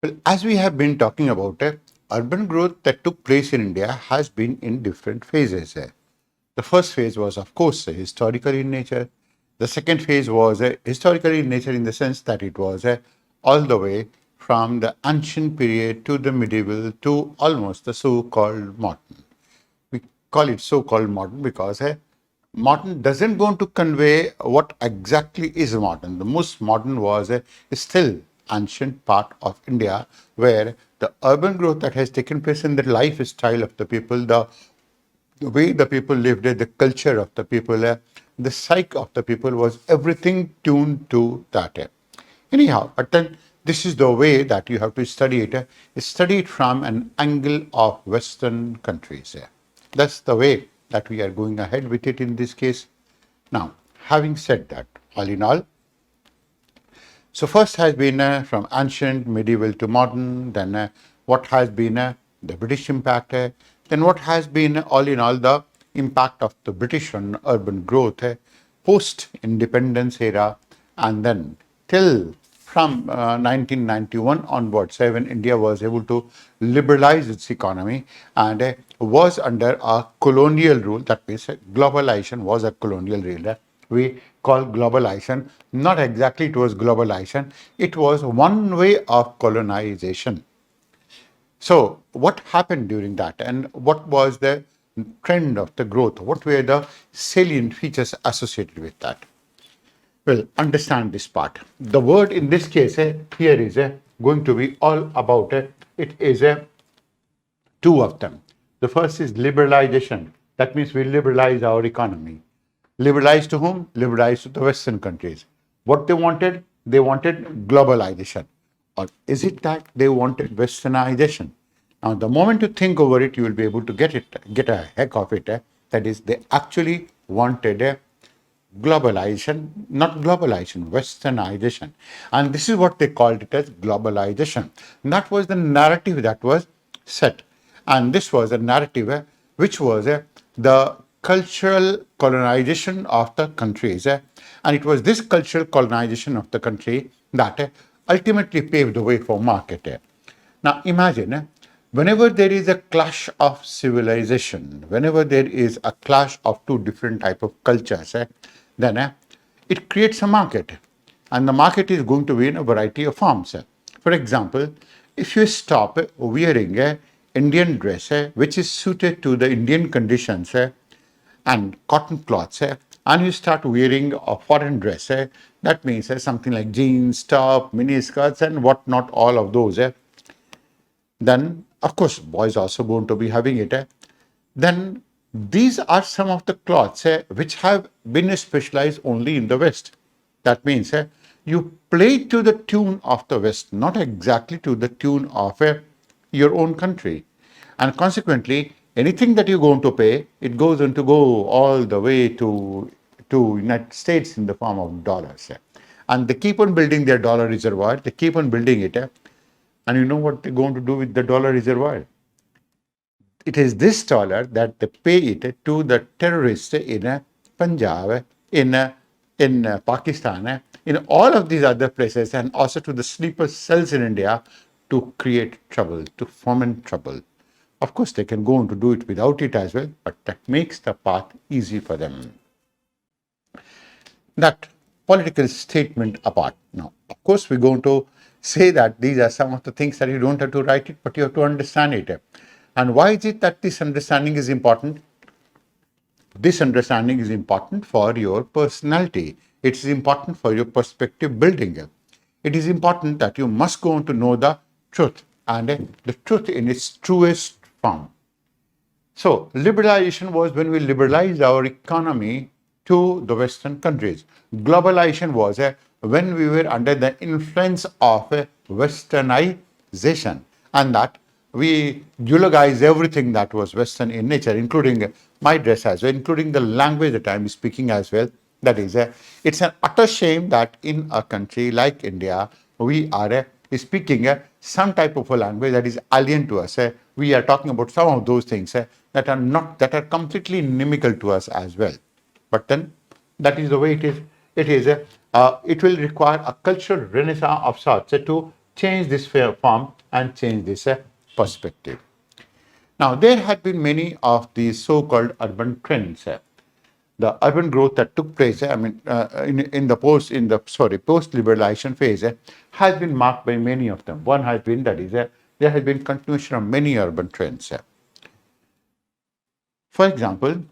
Well, as we have been talking about, urban growth that took place in India has been in different phases. The first phase was, of course, historical in nature. The second phase was historical in nature in the sense that it was all the way from the ancient period to the medieval to almost the so-called modern. We call it so-called modern because modern doesn't going to convey what exactly is modern. The most modern was still ancient part of India, where the urban growth that has taken place in the lifestyle of the people, the way the people lived, the culture of the people, the psyche of the people was everything tuned to that. Anyhow, but then this is the way that you have to study it. Study it from an angle of Western countries. That's the way that we are going ahead with it in this case. Now, having said that, all in all, so first has been from ancient, medieval to modern, then what has been the British impact, then what has been all in all the impact of the British on urban growth, post-independence era, and then till from 1991 onwards, when India was able to liberalize its economy and was under a colonial rule, that means globalization was a colonial rule. We call globalization, not exactly it was globalization, it was one way of colonization. So, what happened during that and what was the trend of the growth? What were the salient features associated with that? Well, understand this part. The word in this case here is going to be all about it is two of them. The first is liberalization. That means we liberalize our economy. Liberalize to whom? Liberalize to the Western countries. What they wanted? They wanted globalization. Or is it that they wanted westernization? Now, the moment you think over it, you will be able to get a heck of it. That is, they actually wanted a globalization, not globalization, westernization. And this is what they called it as globalization. And that was the narrative that was set. And this was a narrative which was the cultural colonization of the countries. And it was this cultural colonization of the country that ultimately paved the way for market. Now imagine, whenever there is a clash of civilization, whenever there is a clash of two different type of cultures, then it creates a market. And the market is going to be in a variety of forms. For example, if you stop wearing a Indian dress, which is suited to the Indian conditions, and cotton cloths, and you start wearing a foreign dress, that means something like jeans, top, mini skirts, and what not, all of those, then of course boys also going to be having it. Then these are some of the cloths which have been specialized only in the West. That means you play to the tune of the West, not exactly to the tune of your own country. And consequently, anything that you're going to pay, it goes on to go all the way to United States in the form of dollars. And they keep on building their dollar reservoir, they keep on building it. And you know what they're going to do with the dollar reservoir? It is this dollar that they pay it to the terrorists in Punjab, in Pakistan, in all of these other places, and also to the sleeper cells in India to create trouble, to foment trouble. Of course, they can go on to do it without it as well, but that makes the path easy for them. That political statement apart. Now, of course, we're going to say that these are some of the things that you don't have to write it, but you have to understand it. And why is it that this understanding is important? This understanding is important for your personality. It is important for your perspective building. It is important that you must go on to know the truth, and the truth in its truest form. So, liberalization was when we liberalized our economy to the Western countries. Globalization was when we were under the influence of westernization, and that we eulogized everything that was Western in nature, including my dress as well, including the language that I'm speaking as well. That is, it's an utter shame that in a country like India, we are speaking some type of a language that is alien to us. We are talking about some of those things that are completely inimical to us as well. But then that is the way it is. It will require a cultural renaissance of sorts to change this form and change this perspective. Now, there had been many of these so-called urban trends. The urban growth that took place, in the post-liberalization phase, has been marked by many of them. One has been that is there has been continuation of many urban trends. For example,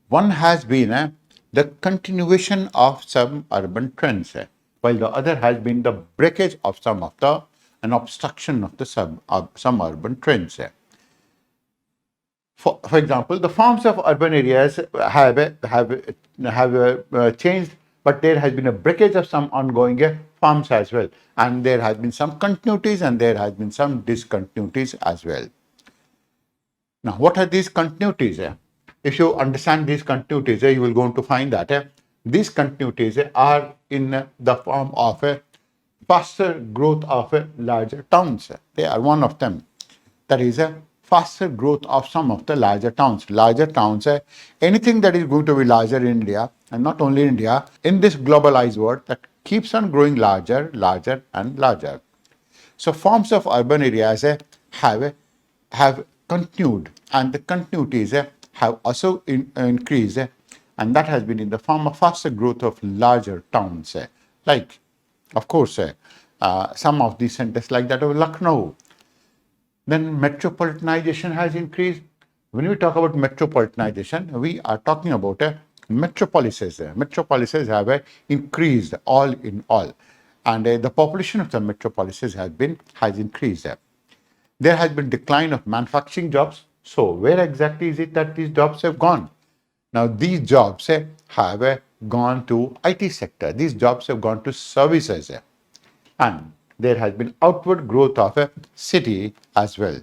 one has been the continuation of some urban trends, while the other has been the breakage of some of the an obstruction of the some urban trends. For example, the forms of urban areas have changed, but there has been a breakage of some ongoing forms as well, and there has been some continuities and there has been some discontinuities as well. Now, what are these continuities? If you understand these continuities, you will go to find that these continuities are in the form of a faster growth of larger towns. They are one of them. That is a faster growth of some of the larger towns. Larger towns, anything that is going to be larger in India, and not only India, in this globalized world that keeps on growing larger, larger and larger. So forms of urban areas have continued, and the continuities have also increased, and that has been in the form of faster growth of larger towns, like, of course, some of these centers like that of Lucknow. Then metropolitanization has increased. When we talk about metropolitanization, we are talking about metropolises. Metropolises have increased all in all, and the population of the metropolises has increased. There has been decline of manufacturing jobs. So where exactly is it that these jobs have gone? Now these jobs have gone to IT sector. These jobs have gone to services, and there has been outward growth of a city as well.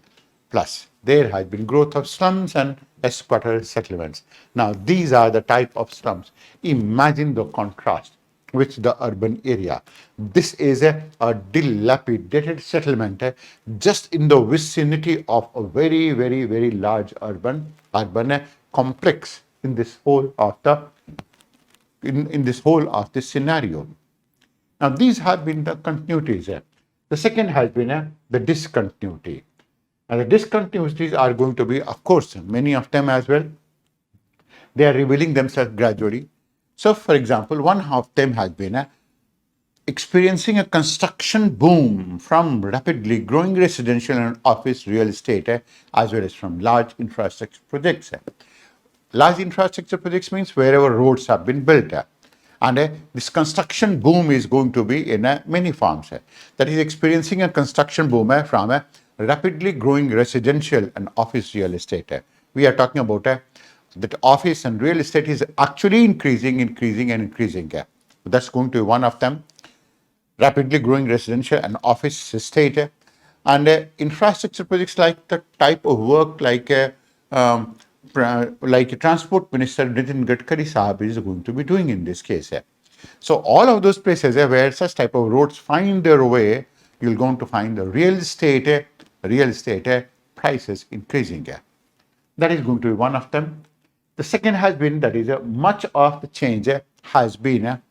Plus, there has been growth of slums and squatter settlements. Now, these are the type of slums. Imagine the contrast with the urban area. This is a dilapidated settlement just in the vicinity of a very, very, very large urban complex in this whole of the in this whole of this scenario. Now, these have been the continuities. The second has been the discontinuity. And the discontinuities are going to be, of course, many of them as well. They are revealing themselves gradually. So, for example, one of them has been experiencing a construction boom from rapidly growing residential and office real estate, as well as from large infrastructure projects. Large infrastructure projects means wherever roads have been built. And this construction boom is going to be in many forms. That is experiencing a construction boom from a rapidly growing residential and office real estate. We are talking about that office and real estate is actually increasing. That's going to be one of them. Rapidly growing residential and office estate. And infrastructure projects like the type of work like Transport Minister Nitin Gadkari Sahab is going to be doing in this case. So all of those places where such type of roads find their way, you're going to find the real estate prices increasing. That is going to be one of them. The second has been that is much of the change has been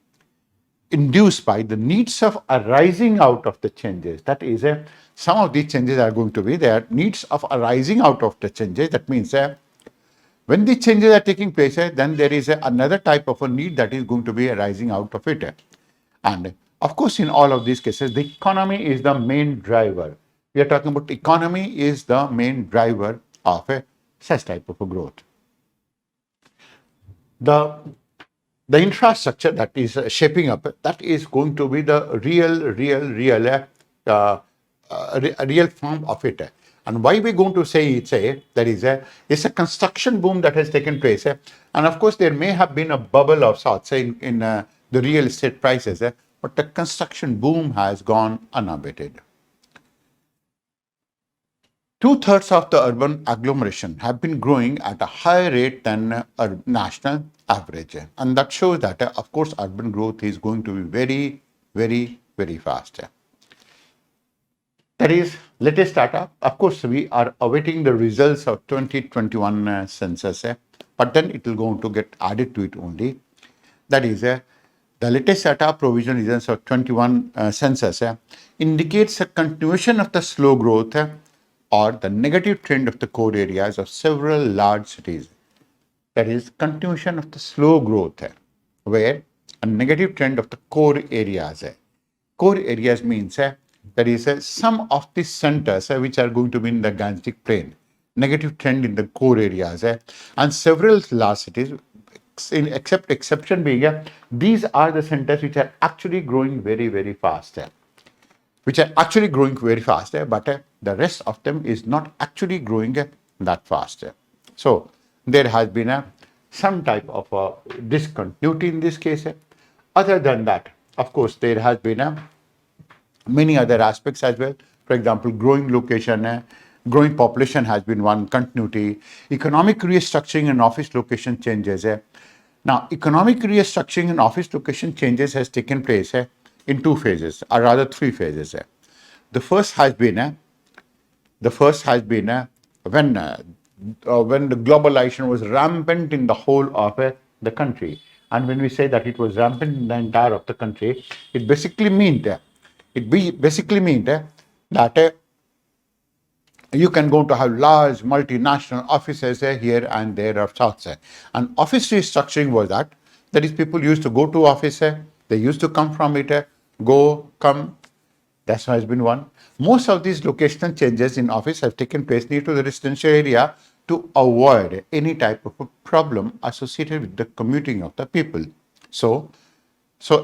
induced by the needs of arising out of the changes. That is, some of these changes are going to be there, needs of arising out of the changes. That means when the changes are taking place, then there is another type of a need that is going to be arising out of it. And of course, in all of these cases, the economy is the main driver. We are talking about economy is the main driver of such type of a growth. The infrastructure that is shaping up, that is going to be the real form of it. And why we're going to say it's a construction boom that has taken place. And of course, there may have been a bubble of sorts in the real estate prices, but the construction boom has gone unabated. 2/3 of the urban agglomeration have been growing at a higher rate than national average. And that shows that, of course, urban growth is going to be very, very, very fast. That is latest data. Of course, we are awaiting the results of 2021 census, but then it will go to get added to it only. That is, The latest data provisional results of 21 census indicates a continuation of the slow growth or the negative trend of the core areas of several large cities. That is, continuation of the slow growth, where a negative trend of the core areas. Core areas means that is some of the centers which are going to be in the Gangetic plain. Negative trend in the core areas and several large cities, exception being these are the centers which are actually growing very, very fast. Which are actually growing very fast, but the rest of them is not actually growing that fast. So there has been some type of discontinuity in this case. Other than that, of course, there has been many other aspects as well. For example, growing location, growing population has been one continuity. Economic restructuring and office location changes. Now, economic restructuring and office location changes has taken place in two phases, or rather three phases. The first has been when the globalization was rampant in the whole of the country. And when we say that it was rampant in the entire of the country, it basically means that you can go to have large multinational offices here and there of sorts. And office restructuring was that is people used to go to office, they used to come from it, go, come. That has been one. Most of these locational changes in office have taken place near to the residential area to avoid any type of a problem associated with the commuting of the people. So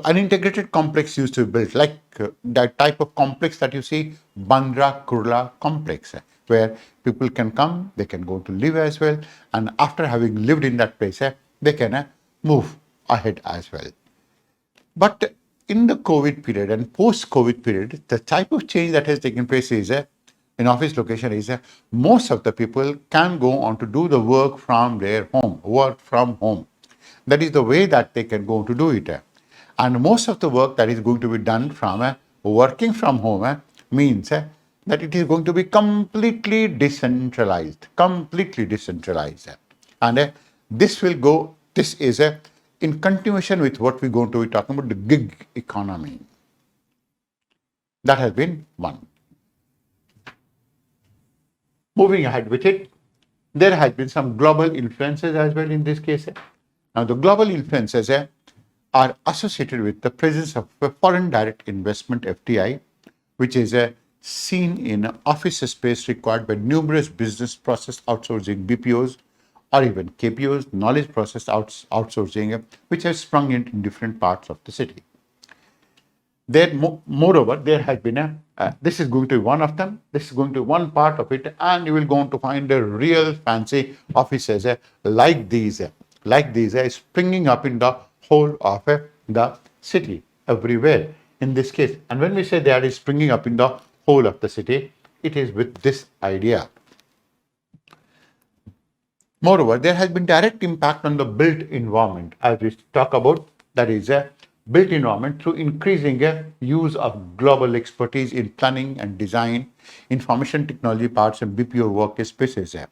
an integrated complex used to be built, like that type of complex that you see, Bandra Kurla complex, where people can come, they can go to live as well, and after having lived in that place, they can move ahead as well. But in the COVID period and post-COVID period, the type of change that has taken place is in office location is most of the people can go on to do the work from their home, work from home. That is the way that they can go to do it. And most of the work that is going to be done from working from home means that it is going to be completely decentralized. And this is in continuation with what we're going to be talking about, the gig economy. That has been one. Moving ahead with it, there has been some global influences as well in this case. Now, the global influences are associated with the presence of foreign direct investment FDI, which is seen in office space required by numerous business process outsourcing BPOs or even KPOs, knowledge process outsourcing, which has sprung in different parts of the city. Moreover, there has been this is going to be one of them, this is going to be one part of it, and you will go on to find the real fancy offices like these springing up in the whole of the city, everywhere in this case. And when we say that is springing up in the whole of the city, it is with this idea. Moreover, there has been direct impact on the built environment, as we talk about, that is a built environment through increasing use of global expertise in planning and design, information technology parts and BPO workspaces.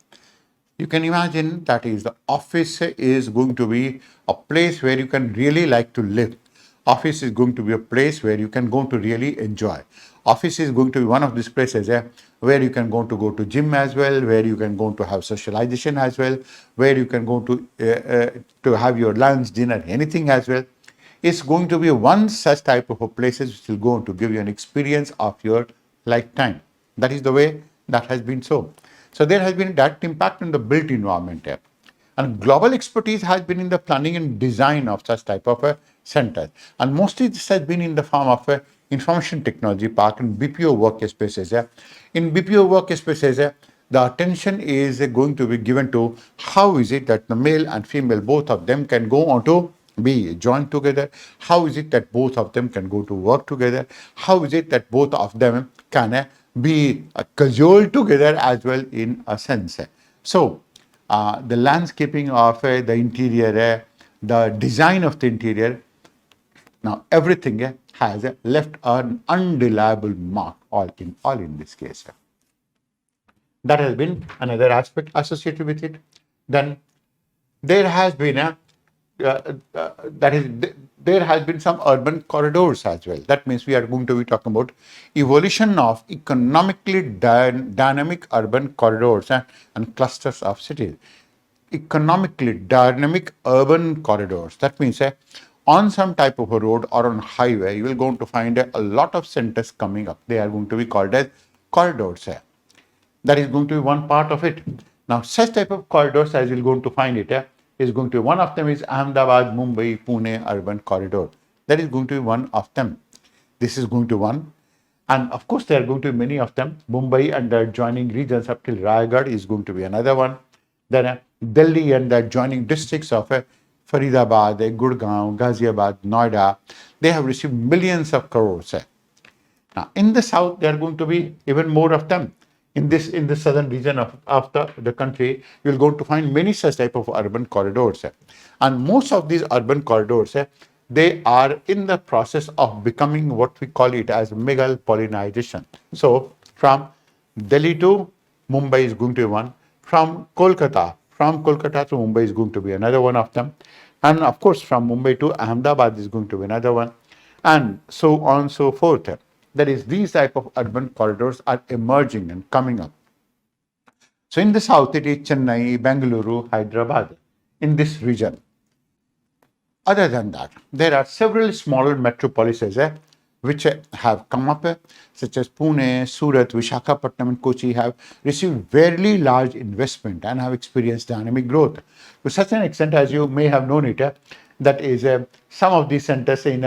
You can imagine that is the office is going to be a place where you can really like to live. Office is going to be a place where you can go to really enjoy. Office is going to be one of these places where you can go to gym as well, where you can go to have socialization as well, where you can go to have your lunch, dinner, anything as well. It's going to be one such type of a places which will go to give you an experience of your lifetime. That is the way that has been so. So there has been direct impact on the built environment. And global expertise has been in the planning and design of such type of centers. And mostly this has been in the form of information technology park and BPO workspaces. In BPO workspaces, the attention is going to be given to how is it that the male and female, both of them can go on to be joined together. How is it that both of them can go to work together? How is it that both of them can be cajoled together as well in a sense? So the landscaping of the interior, the design of the interior, now everything has left an undeniable mark all in this case. That has been another aspect associated with it. Then there has been that is, there has been some urban corridors as well. That means we are going to be talking about evolution of economically dynamic urban corridors and clusters of cities. Economically dynamic urban corridors. That means on some type of a road or on highway, you will going to find a lot of centers coming up. They are going to be called as corridors. That is going to be one part of it. Now, such type of corridors, as you're going to find it, is going to be one of them is Ahmedabad, Mumbai, Pune urban corridor. That is going to be one of them. This is going to be one. And of course, there are going to be many of them. Mumbai and the adjoining regions up till Raigad is going to be another one. Then Delhi and the adjoining districts of Faridabad, Gurgaon, Ghaziabad, Noida, they have received millions of crores. Now, in the south, there are going to be even more of them. In the southern region of the country, you will go to find many such type of urban corridors. And most of these urban corridors, they are in the process of becoming what we call it as megalpolitanization. So, from Delhi to Mumbai is going to be one. From Kolkata to Mumbai is going to be another one of them. And of course, from Mumbai to Ahmedabad is going to be another one. And so on and so forth. That is, these type of urban corridors are emerging and coming up. So in the south, it is Chennai, Bengaluru, Hyderabad, in this region. Other than that, there are several smaller metropolises which have come up, such as Pune, Surat, Visakhapatnam, and Kochi have received very large investment and have experienced dynamic growth. To such an extent, as you may have known it, that is, some of these centers in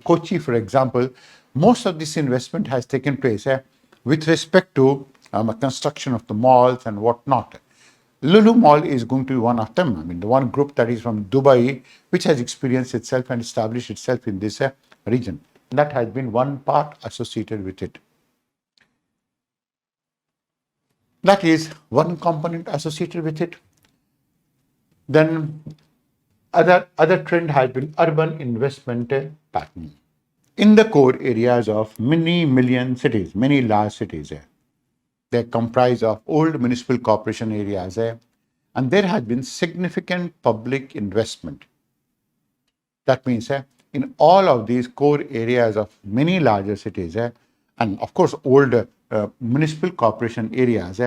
Kochi, for example, most of this investment has taken place with respect to construction of the malls and whatnot. Lulu Mall is going to be one of them. I mean, the one group that is from Dubai, which has experienced itself and established itself in this region. That has been one part associated with it. That is one component associated with it. Then other trend has been urban investment pattern. In the core areas of many million cities, many large cities, they comprise of old municipal corporation areas, and there has been significant public investment. That means in all of these core areas of many larger cities, and of course old municipal corporation areas,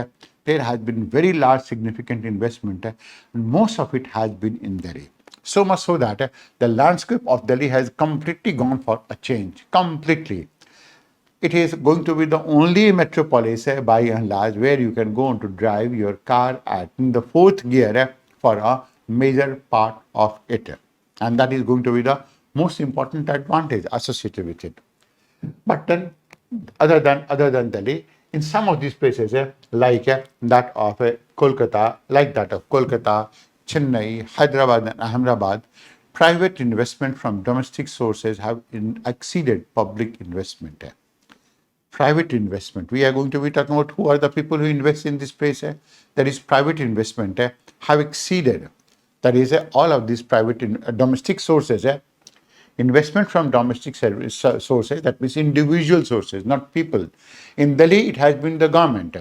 there has been very large significant investment, and most of it has been in Delhi. So much so that the landscape of Delhi has completely gone for a change, completely. It is going to be the only metropolis by and large where you can go on to drive your car in the fourth gear for a major part of it. And that is going to be the most important advantage associated with it. But then, other than Delhi, in some of these places, like that of Kolkata, Chennai, Hyderabad, and Ahmedabad, private investment from domestic sources have exceeded public investment. Private investment. We are going to be talking about who are the people who invest in this place. That is, private investment have exceeded. That is, all of these private domestic sources. Investment from domestic sources, that means individual sources, not people. In Delhi, it has been the government.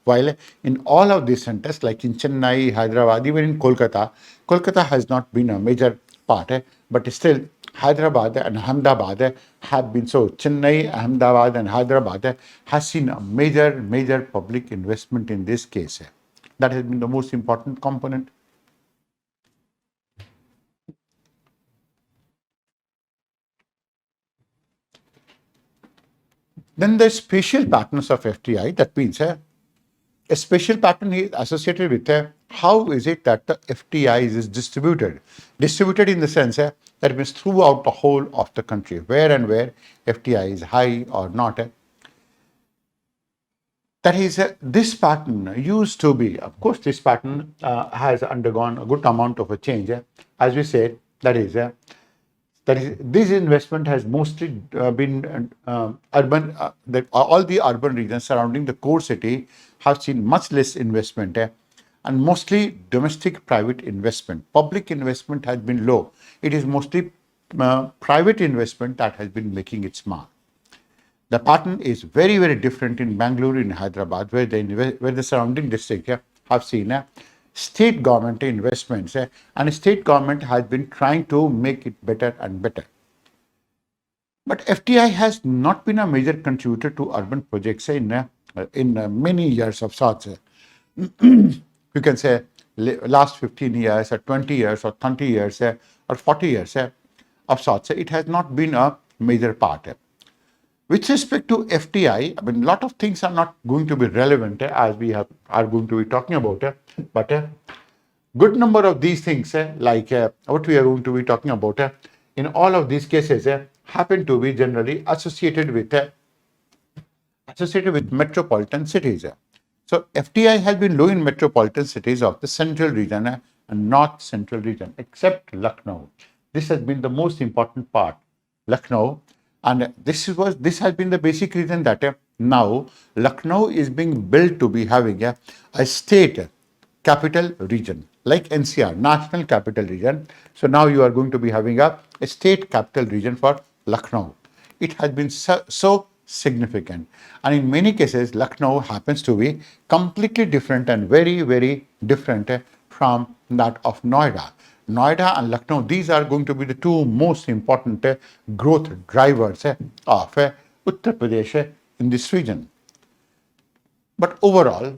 While in all of these centers, like in Chennai, Hyderabad, even in Kolkata, Kolkata has not been a major part, but still Hyderabad and Ahmedabad have been so. Chennai, Ahmedabad, and Hyderabad has seen a major public investment in this case. That has been the most important component. Then the spatial patterns of FDI, that means a spatial pattern is associated with how is it that the FDI is distributed. Distributed in the sense that means throughout the whole of the country, where FDI is high or not. That is, this pattern used to be, of course, this pattern has undergone a good amount of a change. As we said, that is, this investment has mostly been urban, all the urban regions surrounding the core city have seen much less investment and mostly domestic private investment. Public investment has been low. It is mostly private investment that has been making its mark. The pattern is very different in Bangalore, in Hyderabad, where the surrounding districts have seen state government investments, and state government has been trying to make it better and better. But FDI has not been a major contributor to urban projects in many years of sorts. You can say last 15 years or 20 years or 30 years or 40 years of sorts. It has not been a major part. With respect to FDI, I mean, a lot of things are not going to be relevant as we are going to be talking about. But a good number of these things, like what we are going to be talking about, in all of these cases, happen to be generally associated with metropolitan cities. So FDI has been low in metropolitan cities of the central region and north central region, except Lucknow. This has been the most important part, Lucknow, and this has been the basic reason that now Lucknow is being built to be having a state capital region like NCR, National Capital Region. So now you are going to be having a state capital region for Lucknow. It has been so significant, and in many cases Lucknow happens to be completely different and very, very different from that of Noida. Noida and Lucknow, these are going to be the two most important growth drivers of Uttar Pradesh in this region. But overall,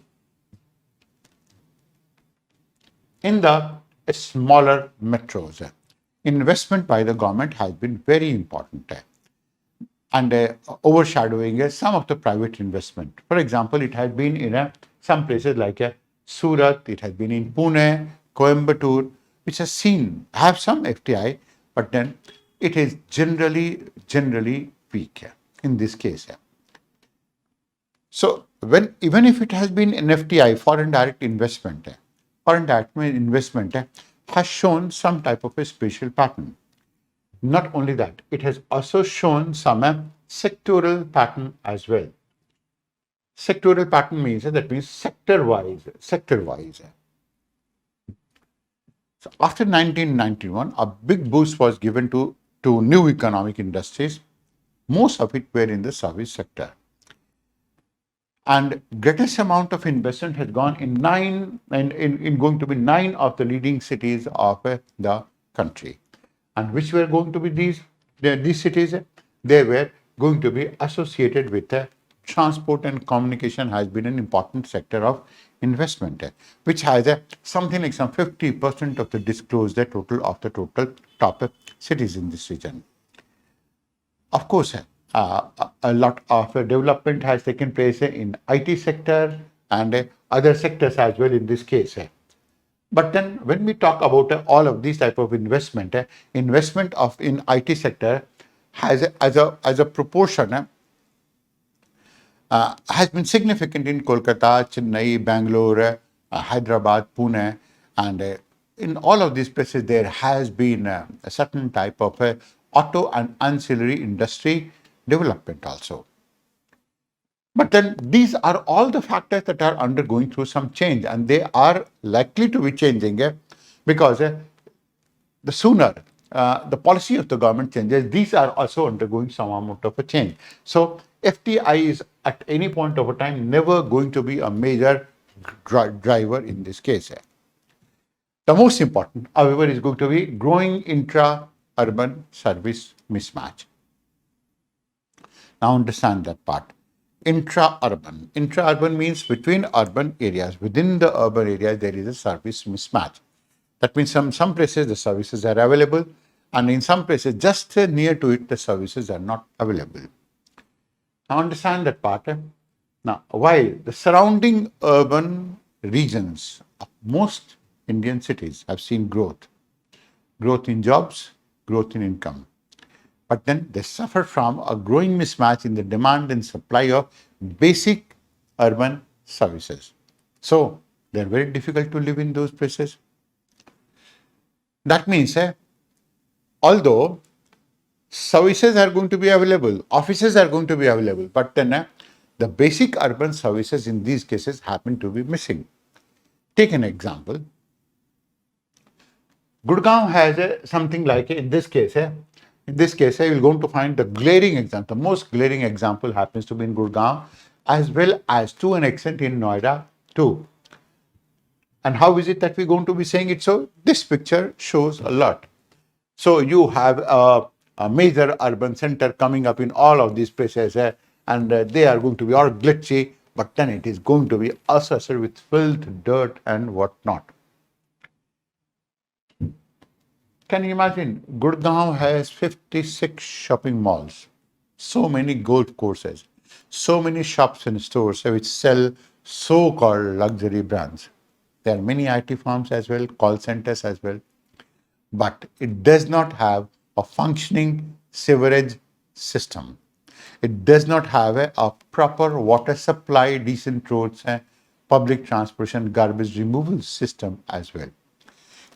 in the smaller metros, investment by the government has been very important and overshadowing some of the private investment. For example, it has been in some places like Surat, it has been in Pune, Coimbatore, which have some FDI, but then it is generally weak in this case. So even if it has been an FDI, foreign direct investment has shown some type of a spatial pattern. Not only that, it has also shown some sectoral pattern as well. Sectoral pattern means sector-wise. So after 1991, a big boost was given to new economic industries. Most of it were in the service sector. And greatest amount of investment has gone in going to be 9 of the leading cities of the country. And which were going to be these cities? They were going to be associated with transport and communication has been an important sector of investment, which has something like some 50% of the disclosed total of the total top cities in this region. Of course, a lot of development has taken place in IT sector and other sectors as well in this case. But then when we talk about all of these type of investment in IT sector has as a proportion has been significant in Kolkata, Chennai, Bangalore, Hyderabad, Pune, and in all of these places there has been a certain type of auto and ancillary industry development also. But then these are all the factors that are undergoing through some change, and they are likely to be changing because the sooner the policy of the government changes, these are also undergoing some amount of a change. So FDI is at any point of a time never going to be a major driver in this case. The most important, however, is going to be growing intra-urban service mismatch. Now understand that part. Intra-urban. Intra-urban means between urban areas. Within the urban areas, there is a service mismatch. That means some places the services are available, and in some places just near to it, the services are not available. Now understand that part. Now, while the surrounding urban regions of most Indian cities have seen growth in jobs, growth in income, but then they suffer from a growing mismatch in the demand and supply of basic urban services. So they're very difficult to live in those places. That means, although services are going to be available, offices are going to be available, but then the basic urban services in these cases happen to be missing. Take an example. Gurgaon has something like, in this case, you're going to find the glaring example. The most glaring example happens to be in Gurgaon, as well as to an extent in Noida too. And how is it that we're going to be saying it so? This picture shows a lot. So you have a major urban center coming up in all of these places, and they are going to be all glitchy, but then it is going to be associated with filth, dirt, and whatnot. Can you imagine? Gurgaon has 56 shopping malls, so many golf courses, so many shops and stores which sell so-called luxury brands. There are many IT firms as well, call centers as well, but it does not have a functioning sewerage system. It does not have a proper water supply, decent roads, public transportation, garbage removal system as well.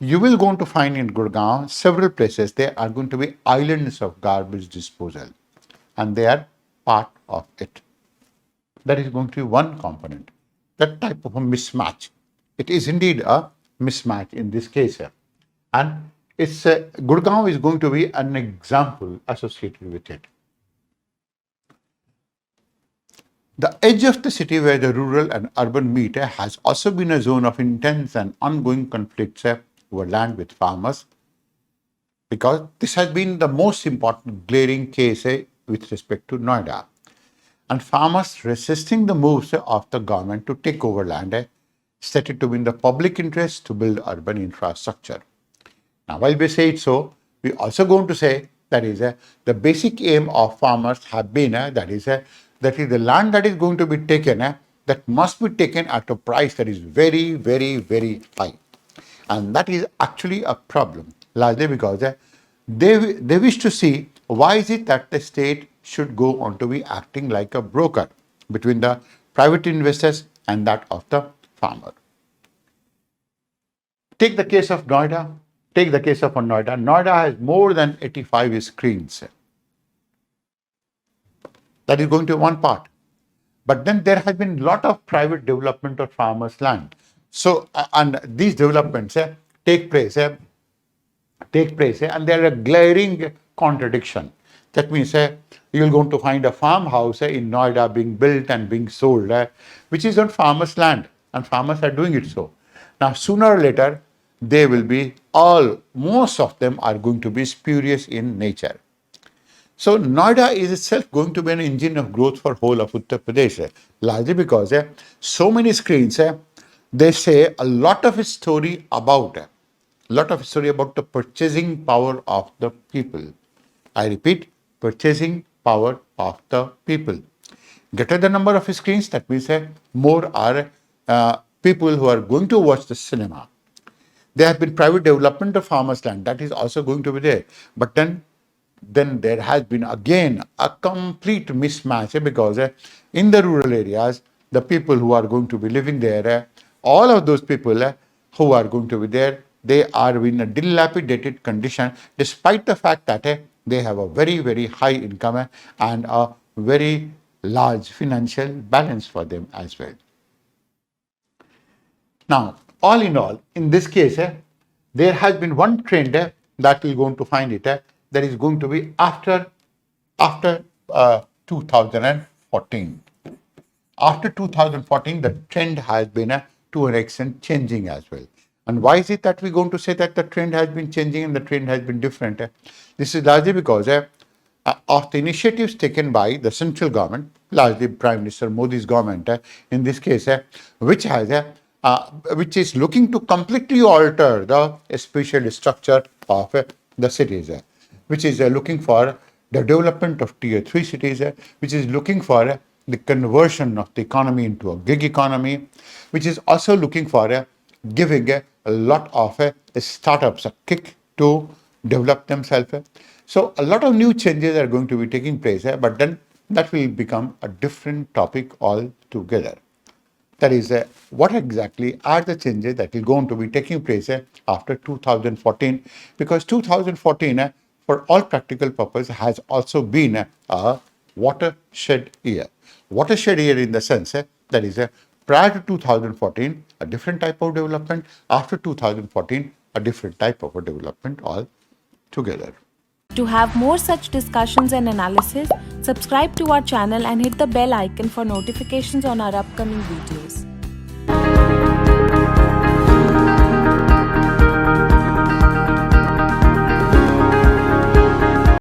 You will going to find in Gurgaon several places there are going to be islands of garbage disposal, and they are part of it. That is going to be one component. That type of a mismatch. It is indeed a mismatch in this case. And it's Gurgaon is going to be an example associated with it. The edge of the city where the rural and urban meet has also been a zone of intense and ongoing conflicts over land with farmers, because this has been the most important glaring case with respect to Noida. And farmers resisting the moves of the government to take over land, stated to be in the public interest to build urban infrastructure. Now, while we say it so, we also going to say that is the basic aim of farmers have been that is the land that is going to be taken that must be taken at a price that is very, very, very high. And that is actually a problem, largely because they wish to see why is it that the state should go on to be acting like a broker between the private investors and that of the farmer. Take the case of Noida. Noida has more than 85 screens. That is going to be one part. But then there has been a lot of private development of farmers' land. So, and these developments take place, and there are a glaring contradiction. That means you're going to find a farmhouse in Noida being built and being sold, which is on farmers' land, and farmers are doing it so. Now, sooner or later, they will be most of them are going to be spurious in nature. So Noida is itself going to be an engine of growth for whole of Uttar Pradesh, largely because so many screens, they say a lot of story about the purchasing power of the people. I repeat, purchasing power of the people. Greater the number of screens, that means more are people who are going to watch the cinema. There have been private development of farmers' land, that is also going to be there. But then there has been again a complete mismatch because in the rural areas, the people who are going to be living there, all of those people who are going to be there, they are in a dilapidated condition, despite the fact that they have a very, very high income and a very large financial balance for them as well. Now, all in all, in this case, there has been one trend that we're going to find it, that is going to be after 2014. After 2014, the trend has been to an extent changing as well. And why is it that we're going to say that the trend has been changing and the trend has been different? This is largely because of the initiatives taken by the central government, largely Prime Minister Modi's government, in this case, which is looking to completely alter the spatial structure of the cities, which is looking for the development of tier 3 cities, which is looking for the conversion of the economy into a gig economy, which is also looking for giving a lot of startups a kick to develop themselves. So a lot of new changes are going to be taking place, but then that will become a different topic altogether. That is, what exactly are the changes that will going to be taking place after 2014? Because 2014, for all practical purposes, has also been a watershed year. Watershed year in the sense that is, prior to 2014, a different type of development. After 2014, a different type of a development altogether. To have more such discussions and analysis, subscribe to our channel and hit the bell icon for notifications on our upcoming videos.